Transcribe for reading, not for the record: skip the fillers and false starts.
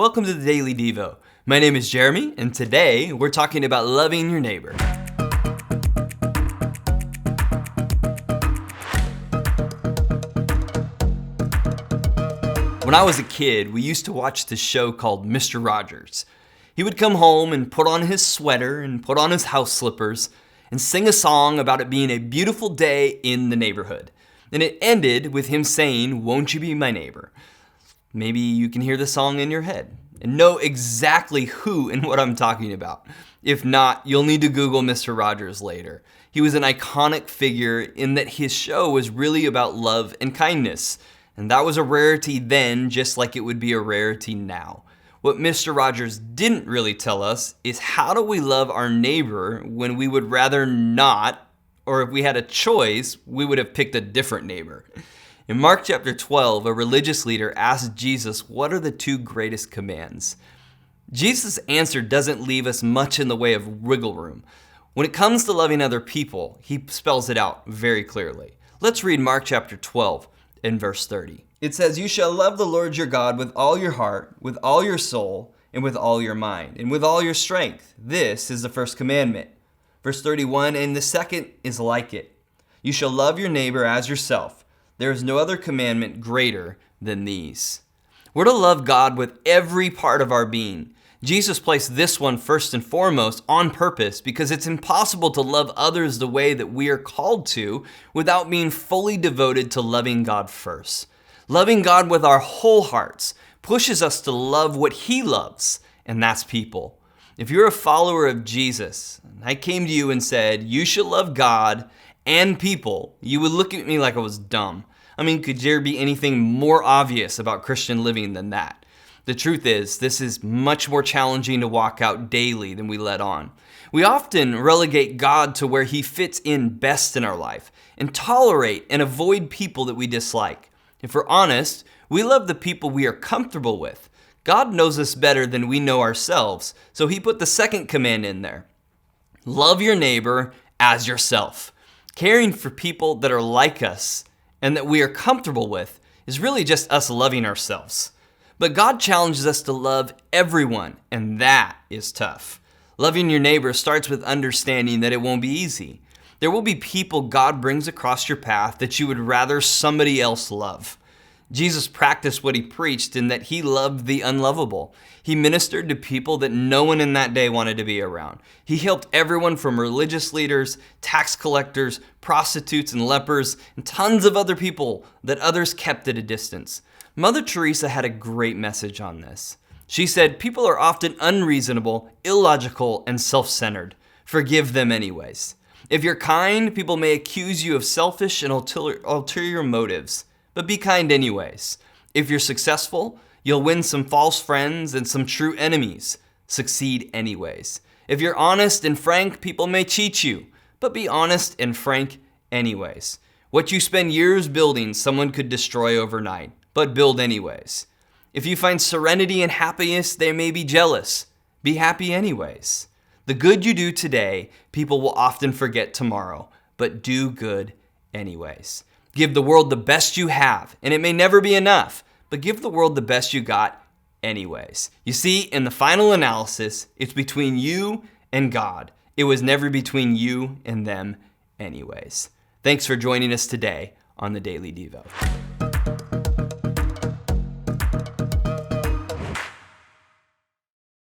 Welcome to the Daily Devo. My name is Jeremy, and today we're talking about loving your neighbor. When I was a kid, we used to watch this show called Mr. Rogers. He would come home and put on his sweater and put on his house slippers and sing a song about it being a beautiful day in the neighborhood. And it ended with him saying, "Won't you be my neighbor?" Maybe you can hear the song in your head and know exactly who and what I'm talking about. If not, you'll need to Google Mr. Rogers later. He was an iconic figure in that his show was really about love and kindness. And that was a rarity then, just like it would be a rarity now. What Mr. Rogers didn't really tell us is how do we love our neighbor when we would rather not, or if we had a choice, we would have picked a different neighbor. In Mark chapter 12, a religious leader asked Jesus, what are the two greatest commands? Jesus' answer doesn't leave us much in the way of wiggle room. When it comes to loving other people, he spells it out very clearly. Let's read Mark chapter 12 and verse 30. It says, "You shall love the Lord your God with all your heart, with all your soul, and with all your mind, and with all your strength. This is the first commandment." Verse 31, "And the second is like it. You shall love your neighbor as yourself. There is no other commandment greater than these." We're to love God with every part of our being. Jesus placed this one first and foremost on purpose because it's impossible to love others the way that we are called to without being fully devoted to loving God first. Loving God with our whole hearts pushes us to love what He loves, and that's people. If you're a follower of Jesus, and I came to you and said, you should love God and people, you would look at me like I was dumb. I mean, could there be anything more obvious about Christian living than that? The truth is, this is much more challenging to walk out daily than we let on. We often relegate God to where He fits in best in our life and tolerate and avoid people that we dislike. If we're honest, we love the people we are comfortable with. God knows us better than we know ourselves, so He put the second command in there. Love your neighbor as yourself. Caring for people that are like us and that we are comfortable with is really just us loving ourselves. But God challenges us to love everyone, and that is tough. Loving your neighbor starts with understanding that it won't be easy. There will be people God brings across your path that you would rather somebody else love. Jesus practiced what He preached in that He loved the unlovable. He ministered to people that no one in that day wanted to be around. He helped everyone from religious leaders, tax collectors, prostitutes, and lepers, and tons of other people that others kept at a distance. Mother Teresa had a great message on this. She said, "People are often unreasonable, illogical, and self-centered. Forgive them anyways. If you're kind, people may accuse you of selfish and ulterior motives. But be kind anyways. If you're successful, you'll win some false friends and some true enemies. Succeed anyways. If you're honest and frank, people may cheat you. But be honest and frank anyways. What you spend years building, someone could destroy overnight. But build anyways. If you find serenity and happiness, they may be jealous. Be happy anyways. The good you do today, people will often forget tomorrow. But do good anyways. Give the world the best you have, and it may never be enough, but give the world the best you got anyways. You see, in the final analysis, it's between you and God. It was never between you and them anyways. Thanks for joining us today on the Daily Devo.